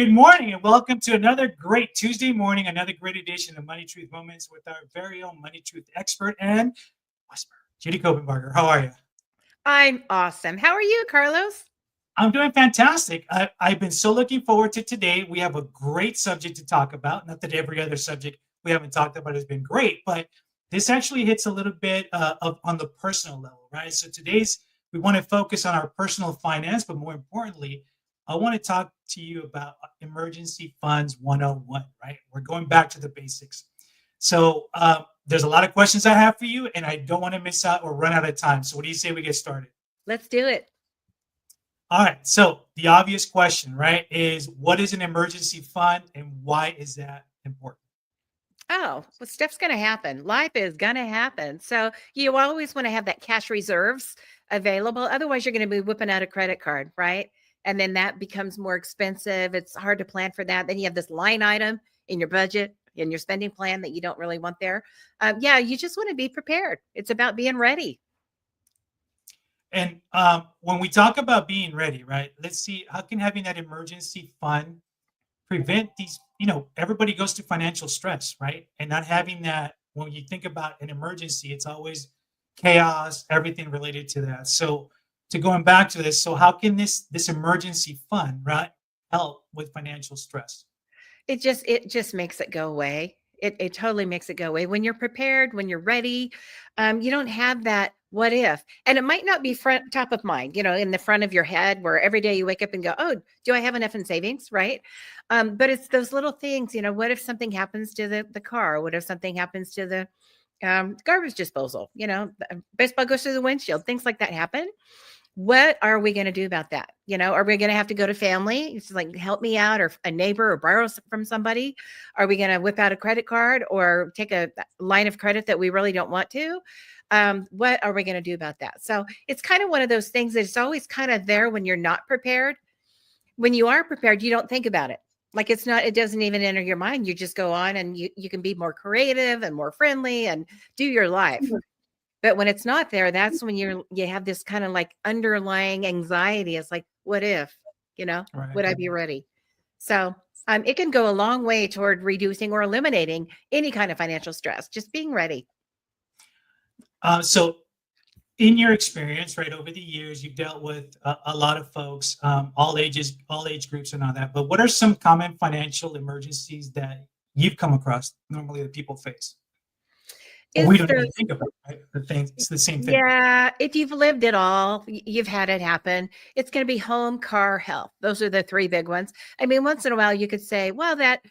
Good morning and welcome to another great Tuesday morning, another great edition of Money Truth Moments with our very own Money Truth expert and whisperer, Judy Copenbarger. How are you? I'm awesome. How are you, Carlos? I'm doing fantastic. I've been so looking forward to today. We have a great subject to talk about. Not that every other subject we haven't talked about has been great, but this actually hits a little bit on the personal level, right? So we want to focus on our personal finance, but more importantly, I want to talk to you about emergency funds 101, right? We're going back to the basics. So there's a lot of questions I have for you, and I don't want to miss out or run out of time. So what do you say we get started? Let's do it. All right. So the obvious question, right, is what is an emergency fund and why is that important? Oh, well, stuff's going to happen. Life is going to happen. So you always want to have that cash reserves available. Otherwise, you're going to be whipping out a credit card, right? And then that becomes more expensive. It's hard to plan for that. Then you have this line item in your budget, in your spending plan that you don't really want there. Yeah, you just want to be prepared. It's about being ready. And when we talk about being ready, right, let's see, how can having that emergency fund prevent these, everybody goes through financial stress, right? And not having that, when you think about an emergency, it's always chaos, everything related to that. So to going back to this, so how can this emergency fund, right, help with financial stress? It just makes it go away. It totally makes it go away. When you're prepared, when you're ready, you don't have that what if. And it might not be top of mind, in the front of your head where every day you wake up and go, oh, do I have enough in savings? Right. But it's those little things, what if something happens to the car? What if something happens to the garbage disposal? The baseball goes through the windshield, things like that happen. What are we going to do about that? Are we going to have to go to family? It's like, help me out, or a neighbor, or borrow from somebody? Are we going to whip out a credit card or take a line of credit that we really don't want to? What are we going to do about that? So it's kind of one of those things that's always kind of there when you're not prepared. When you are prepared, you don't think about it. Like it doesn't even enter your mind. You just go on and you can be more creative and more friendly and do your life. But when it's not there, that's when you have this kind of like underlying anxiety. It's like, what if, Right. would I be ready? So it can go a long way toward reducing or eliminating any kind of financial stress, just being ready. So in your experience, right, over the years, you've dealt with a lot of folks, all ages, all age groups and all that. But what are some common financial emergencies that you've come across normally that people face? Well, we It's don't the even think about it, right? It's the same thing. Yeah, if you've lived it all, you've had it happen. It's going to be home, car, health. Those are the three big ones. I mean, once in a while you could say, well, that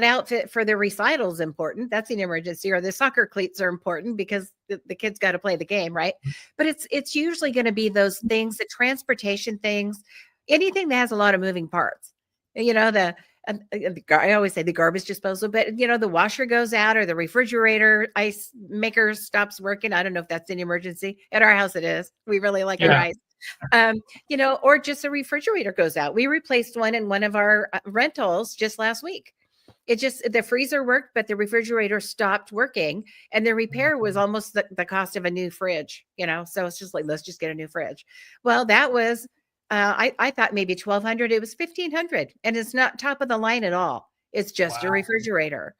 outfit for the recital is important. That's an emergency. Or the soccer cleats are important because the kids got to play the game, right? But it's usually going to be those things, the transportation things, anything that has a lot of moving parts. I always say the garbage disposal, but the washer goes out or the refrigerator ice maker stops working. I don't know if that's an emergency. At our house, it is. We really like our ice. Or just a refrigerator goes out. We replaced one in one of our rentals just last week. The freezer worked, but the refrigerator stopped working, and the repair was almost the cost of a new fridge. So it's just like, let's just get a new fridge. Well, that was. I thought maybe 1,200. It was 1,500, and it's not top of the line at all. It's just a refrigerator,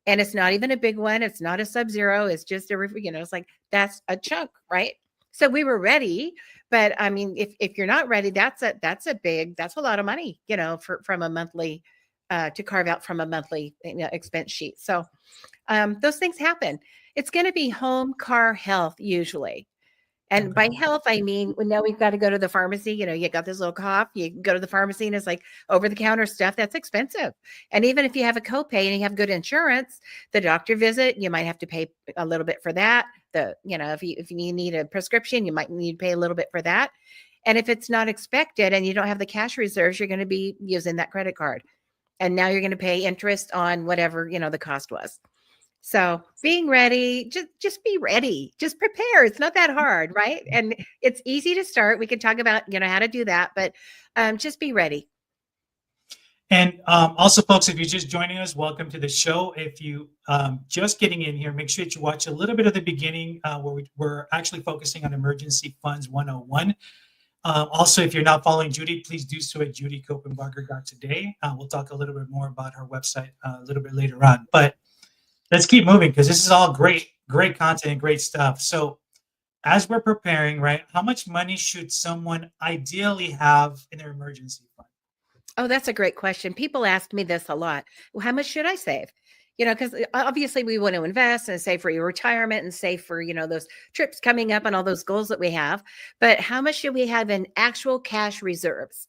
and it's not even a big one. It's not a Sub-Zero. It's just it's like, that's a chunk, right? So we were ready, but I mean, if you're not ready, that's a lot of money, from a monthly to carve out from a monthly expense sheet. So those things happen. It's going to be home, car, health usually. And by health, I mean, now we've got to go to the pharmacy. You got this little cough, you go to the pharmacy and it's like over the counter stuff that's expensive. And even if you have a copay and you have good insurance, the doctor visit, you might have to pay a little bit for that. If you need a prescription, you might need to pay a little bit for that. And if it's not expected and you don't have the cash reserves, you're going to be using that credit card. And now you're going to pay interest on whatever, the cost was. So being ready, just be ready, just prepare. It's not that hard, right? And it's easy to start. We can talk about, how to do that, but just be ready. And also, folks, if you're just joining us, welcome to the show. If you just getting in here, make sure that you watch a little bit of the beginning where we're actually focusing on emergency funds 101. Also, if you're not following Judy, please do so at judycopenbarger.today. We'll talk a little bit more about her website a little bit later on. But let's keep moving because this is all great, great content and great stuff. So, as we're preparing, right, how much money should someone ideally have in their emergency fund? Oh, that's a great question. People ask me this a lot. Well, how much should I save? Because obviously we want to invest and save for your retirement and save for, those trips coming up and all those goals that we have. But how much should we have in actual cash reserves?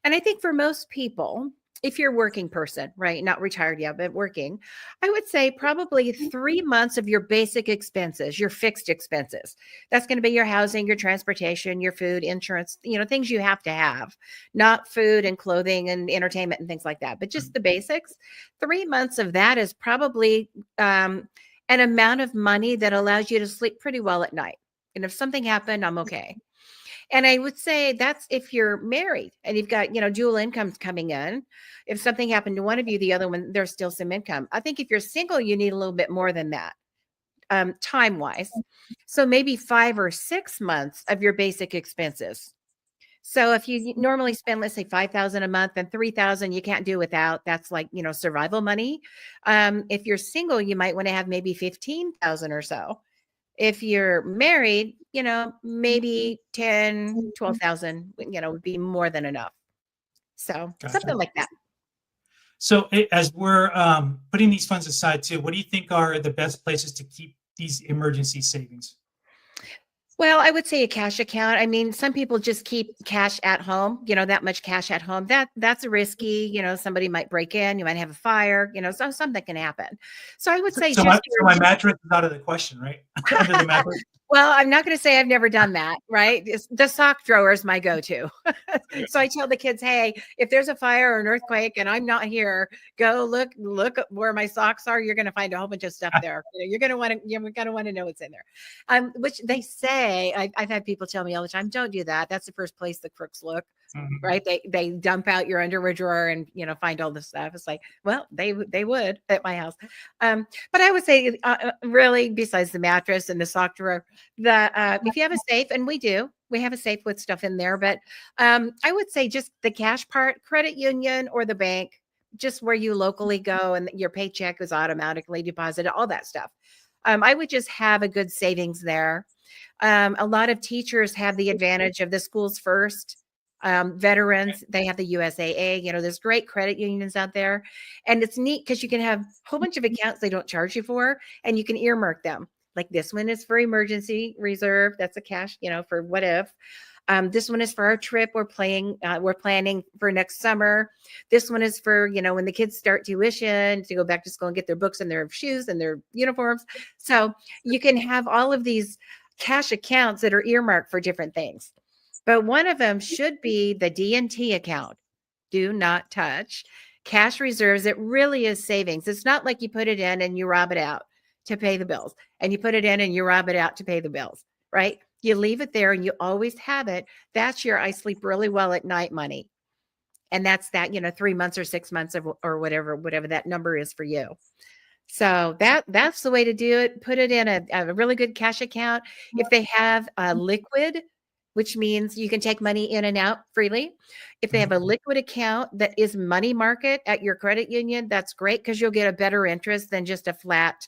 And I think for most people, if you're a working person, right, not retired yet, but working, I would say probably 3 months of your basic expenses, your fixed expenses. That's going to be your housing, your transportation, your food, insurance, things you have to have, not food and clothing and entertainment and things like that, but just the basics. 3 months of that is probably an amount of money that allows you to sleep pretty well at night. And if something happened, I'm okay. And I would say that's if you're married and you've got, dual incomes coming in. If something happened to one of you, the other one, there's still some income. I think if you're single, you need a little bit more than that, time wise. So maybe 5 or 6 months of your basic expenses. So if you normally spend, let's say 5,000 a month and 3,000, you can't do without, that's like, survival money. If you're single, you might want to have maybe 15,000 or so. If you're married, maybe 10, 12,000, would be more than enough. So Gotcha. something like that. So, as we're putting these funds aside too, what do you think are the best places to keep these emergency savings? Well, I would say a cash account. I mean, some people just keep cash at home, that much cash at home. That's risky. Somebody might break in, you might have a fire, so something can happen. So I would say So my, just so my mattress is out of the question, right? Under the mattress. well, I'm not going to say I've never done that, right? The sock drawer is my go-to. So I tell the kids, hey, if there's a fire or an earthquake and I'm not here, go look at where my socks are. You're going to find a whole bunch of stuff there. You're going to want to know what's in there. Which they say, I've had people tell me all the time, don't do that. That's the first place the crooks look. Mhm. Right. They dump out your underwear drawer and, find all this stuff. It's like, well, they would at my house. But I would say really besides the mattress and the sock drawer, if you have a safe, and we have a safe with stuff in there, but I would say just the cash part, credit union or the bank, just where you locally go and your paycheck is automatically deposited, all that stuff. I would just have a good savings there. A lot of teachers have the advantage of the schools first. Veterans, they have the USAA, there's great credit unions out there. And it's neat because you can have a whole bunch of accounts they don't charge you for, and you can earmark them. Like this one is for emergency reserve. That's a cash, for what if. This one is for our trip we're planning for next summer. This one is for, when the kids start tuition to go back to school and get their books and their shoes and their uniforms. So you can have all of these cash accounts that are earmarked for different things. But one of them should be the D&T account. Do not touch. Cash reserves, it really is savings. It's not like you put it in and you rob it out to pay the bills, and you put it in and you rob it out to pay the bills, right? You leave it there and you always have it. That's your I sleep really well at night money. And that's that, 3 months or 6 months or whatever that number is for you. So that's the way to do it. Put it in a really good cash account. If they have a liquid, which means you can take money in and out freely. If they have a liquid account that is money market at your credit union, that's great because you'll get a better interest than just a flat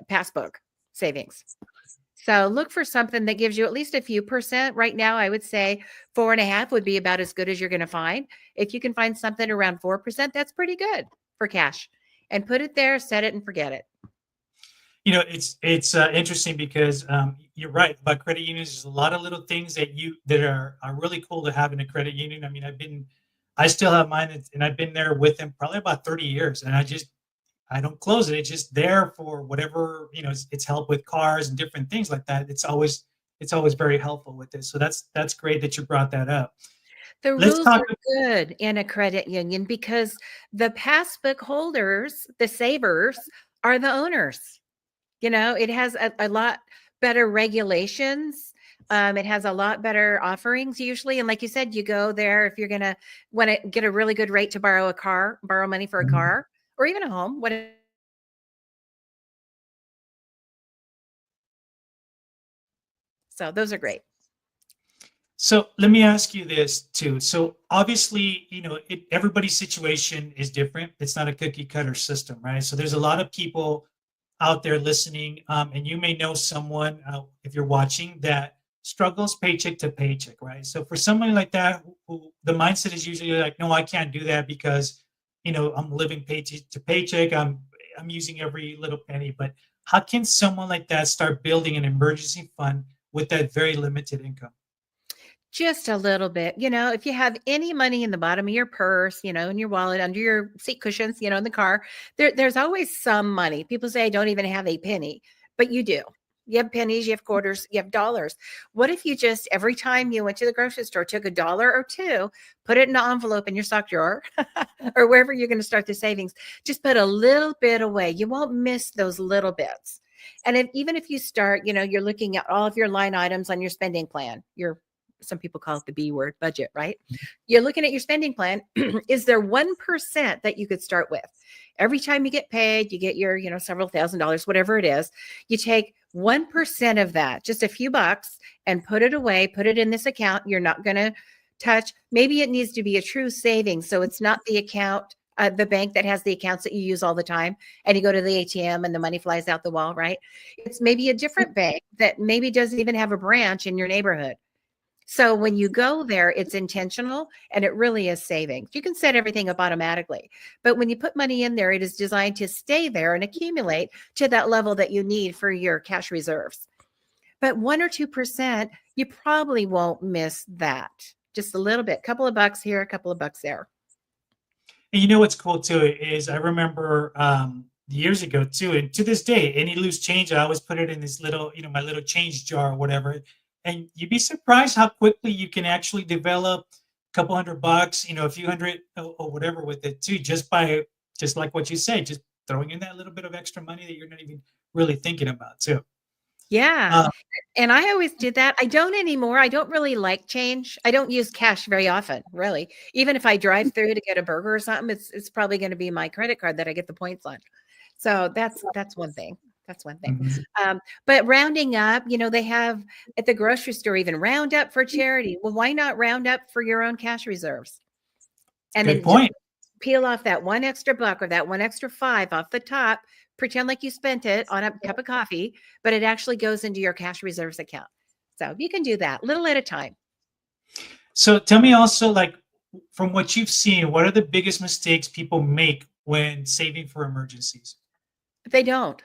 passbook savings. So look for something that gives you at least a few percent. Right now, I would say 4.5 would be about as good as you're going to find. If you can find something around 4%, that's pretty good for cash. And put it there, set it and forget it. It's interesting because you're right about credit unions. There's a lot of little things that are really cool to have in a credit union. I mean, I still have mine, and I've been there with them probably about 30 years, and I don't close it. It's just there for whatever, it's help with cars and different things like that. It's always very helpful with this. So that's great that you brought that up. The Let's rules talk. are good in a credit union because the passbook holders, the savers, are the owners. It has a lot better regulations. It has a lot better offerings usually. And like you said, you go there if you're going to want to get a really good rate to borrow money for a car or even a home. So those are great. So let me ask you this too. So obviously, everybody's situation is different. It's not a cookie cutter system, right? So there's a lot of people out there listening, and you may know someone, if you're watching, that struggles paycheck to paycheck, right? So for someone like that, who the mindset is usually like, no, I can't do that because I'm living paycheck to paycheck. I'm using every little penny. But how can someone like that start building an emergency fund with that very limited income? Just a little bit. If you have any money in the bottom of your purse, in your wallet, under your seat cushions, in the car, there's always some money. People say I don't even have a penny, but you do. You have pennies, you have quarters, you have dollars. What if you just, every time you went to the grocery store, took a dollar or two, put it in an envelope in your sock drawer or wherever you're going to start the savings, just put a little bit away. You won't miss those little bits. And even if you start, you're looking at all of your line items on your spending plan, some people call it the B word, budget, right? You're looking at your spending plan. Is there 1% that you could start with? Every time you get paid, you get your, several $1,000s, whatever it is, you take 1% of that, just a few bucks, and put it away, put it in this account. You're not going to touch. Maybe it needs to be a true savings. So it's not the account, the bank that has the accounts that you use all the time, and you go to the ATM and the money flies out the wall, right? It's maybe a different bank that maybe doesn't even have a branch in your neighborhood. So when you go there, it's intentional and it really is savings. You can set everything up automatically, but when you put money in there, it is designed to stay there and accumulate to that level that you need for your cash reserves. But 1 or 2%, you probably won't miss that. Just a little bit, couple of bucks here, a couple of bucks there. And you know what's cool too is I remember years ago too, and to this day, any loose change, I always put it in this little, my little change jar or whatever. And you'd be surprised how quickly you can actually develop a couple $100, a few hundred or whatever with it too, just like what you say, just throwing in that little bit of extra money that you're not even really thinking about too. Yeah. And I always did that. I don't anymore. I don't really like change. I don't use cash very often, really. Even if I drive through to get a burger or something, it's probably going to be my credit card that I get the points on. So that's one thing. That's one thing. But rounding up, they have at the grocery store even round up for charity. Well, why not round up for your own cash reserves? And Good then just point. peel off that one extra buck or that one extra 5 off the top, pretend like you spent it on a cup of coffee, but it actually goes into your cash reserves account. So you can do that little at a time. So tell me also, like, from what you've seen, what are the biggest mistakes people make when saving for emergencies? They don't.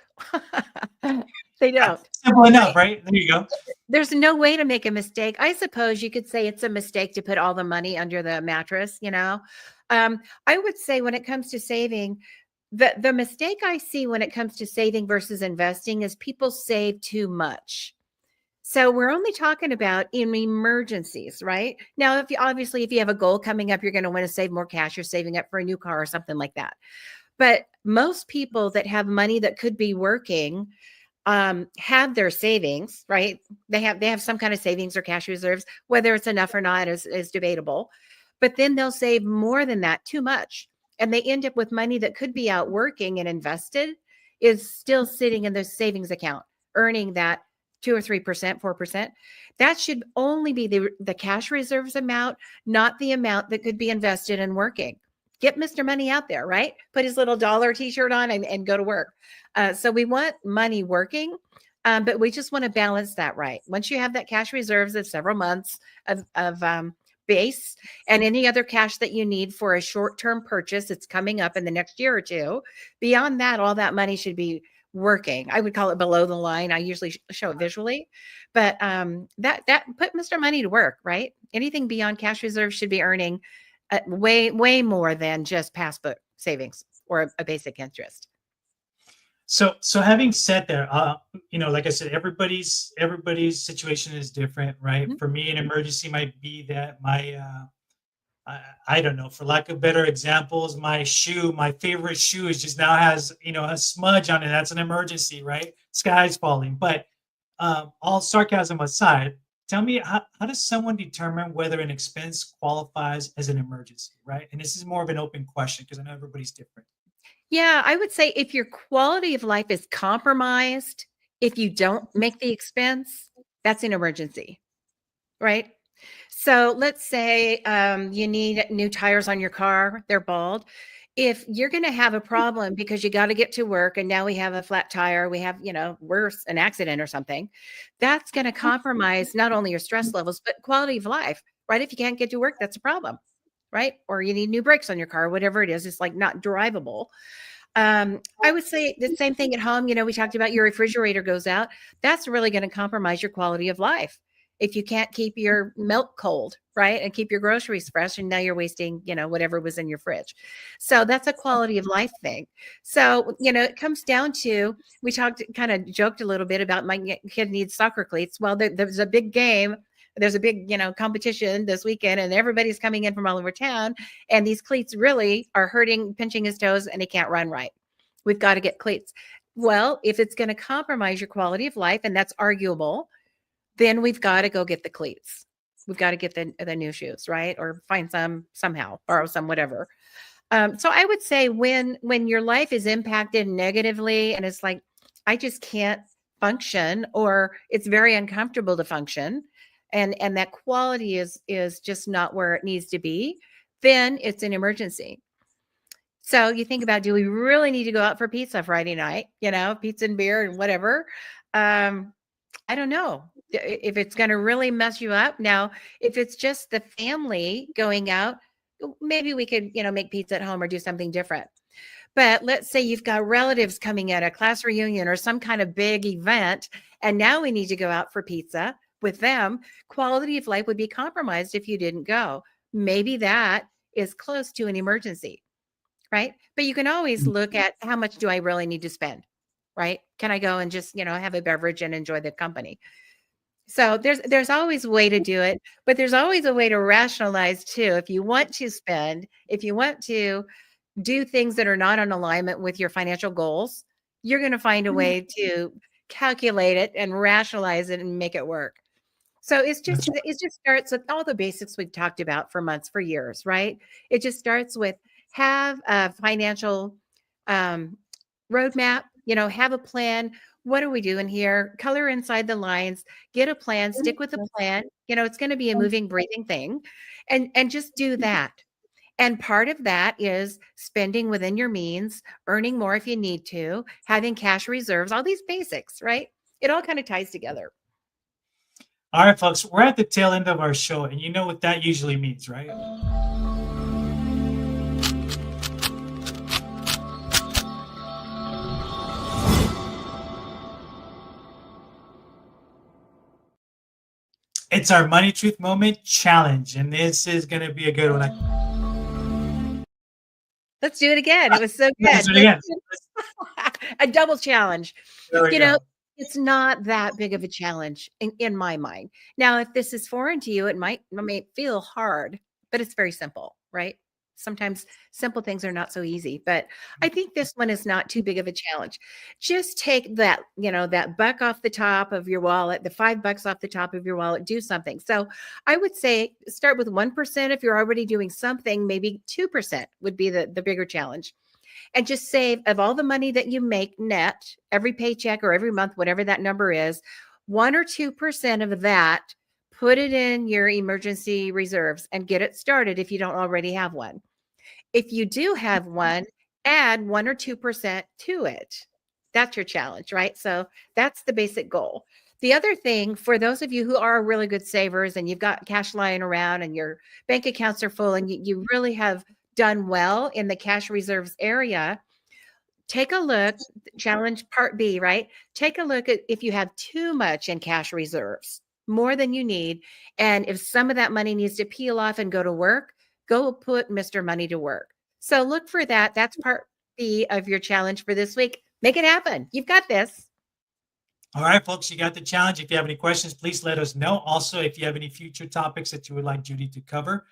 They don't. Simple enough, Right? right? There you go. There's no way to make a mistake. I suppose you could say it's a mistake to put all the money under the mattress, I would say when it comes to saving, the mistake I see when it comes to saving versus investing is people save too much. So we're only talking about in emergencies, right? Now, if you have a goal coming up, you're going to want to save more cash, you're saving up for a new car or something like that. But most people that have money that could be working have their savings, right? They have some kind of savings or cash reserves. Whether it's enough or not is debatable. But then they'll save more than that, too much. And they end up with money that could be out working and invested is still sitting in their savings account, earning that 2 or 3%, 4%. That should only be the cash reserves amount, not the amount that could be invested and working. Get Mr. Money out there, right? Put his little dollar t-shirt on and go to work. So we want money working, but we just want to balance that right. Once you have that cash reserves of several months of base and any other cash that you need for a short-term purchase that's coming up in the next year or two, beyond that, all that money should be working. I would call it below the line. I usually show it visually, but that put Mr. Money to work, right? Anything beyond cash reserves should be earning way more than just passbook savings or a basic interest. So having said that, like I said, everybody's situation is different, right? Mm-hmm. For me, an emergency might be that my I don't know, for lack of better examples, my favorite shoe is just now has a smudge on it. That's an emergency, right? Sky's falling. But all sarcasm aside, tell me, how does someone determine whether an expense qualifies as an emergency, right? And this is more of an open question because I know everybody's different. Yeah, I would say if your quality of life is compromised, if you don't make the expense, that's an emergency, right? So let's say you need new tires on your car, they're bald. If you're going to have a problem because you got to get to work and now we have a flat tire, we have, worse, an accident or something, that's going to compromise not only your stress levels, but quality of life, right? If you can't get to work, that's a problem, right? Or you need new brakes on your car, whatever it is, it's like not drivable. I would say the same thing at home. We talked about your refrigerator goes out. That's really going to compromise your quality of life. If you can't keep your milk cold, right, and keep your groceries fresh, and now you're wasting, whatever was in your fridge. So that's a quality of life thing. So, it comes down to, we talked, kind of joked a little bit about my kid needs soccer cleats. Well, there's a big game. There's a big, competition this weekend, and everybody's coming in from all over town. And these cleats really are hurting, pinching his toes, and he can't run right. We've got to get cleats. Well, if it's going to compromise your quality of life, and that's arguable, then we've got to go get the cleats. We've got to get the new shoes, right? Or find some somehow, borrow some, whatever. So I would say when your life is impacted negatively and it's like, I just can't function, or it's very uncomfortable to function, and that quality is just not where it needs to be, then it's an emergency. So you think about, do we really need to go out for pizza Friday night? Pizza and beer and whatever. I don't know if it's going to really mess you up. Now, if it's just the family going out, maybe we could, make pizza at home or do something different. But let's say you've got relatives coming in, a class reunion or some kind of big event, and now we need to go out for pizza with them. Quality of life would be compromised if you didn't go. Maybe that is close to an emergency, right? But you can always look at, how much do I really need to spend, right? Can I go and just, have a beverage and enjoy the company? So there's always a way to do it, but there's always a way to rationalize too. If you want to spend, if you want to do things that are not in alignment with your financial goals, you're going to find a way to calculate it and rationalize it and make it work. So it just starts with all the basics we've talked about for months, for years, right? It just starts with, have a financial roadmap, have a plan. What are we doing here? Color inside the lines, get a plan, stick with the plan. It's going to be a moving, breathing thing, and just do that. And part of that is spending within your means, earning more if you need to, having cash reserves, all these basics, right? It all kind of ties together. All right, folks, we're at the tail end of our show, and you know what that usually means, right? It's our Money Truth Moment challenge, and this is going to be a good one. Let's do it again. It was so good. Let's do it again. A double challenge. There we go. It's not that big of a challenge in my mind. Now, if this is foreign to you, it might feel hard, but it's very simple, right? Sometimes simple things are not so easy, but I think this one is not too big of a challenge. Just take that, that buck off the top of your wallet, the $5 off the top of your wallet, do something. So I would say start with 1%. If you're already doing something, maybe 2% would be the bigger challenge. And just save, of all the money that you make net, every paycheck or every month, whatever that number is, 1 or 2% of that, put it in your emergency reserves and get it started if you don't already have one. If you do have one, add 1 or 2% to it. That's your challenge, right? So that's the basic goal. The other thing, for those of you who are really good savers and you've got cash lying around and your bank accounts are full and you really have done well in the cash reserves area, take a look, challenge part B, right? Take a look at if you have too much in cash reserves, more than you need. And if some of that money needs to peel off and go to work, go put Mr. Money to work. So look for that. That's part B of your challenge for this week. Make it happen. You've got this. All right, folks, you got the challenge. If you have any questions, please let us know. Also, if you have any future topics that you would like Judy to cover,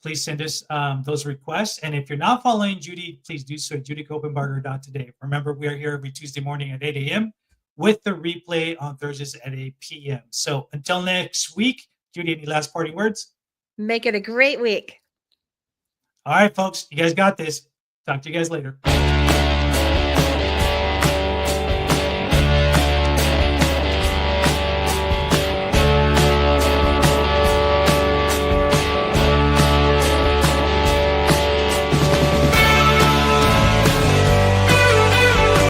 please send us those requests. And if you're not following Judy, please do so at judycopenbarger.today. Remember, we are here every Tuesday morning at 8 a.m. with the replay on Thursdays at 8 p.m. So until next week, Judy, any last parting words? Make it a great week. All right, folks, you guys got this. Talk to you guys later.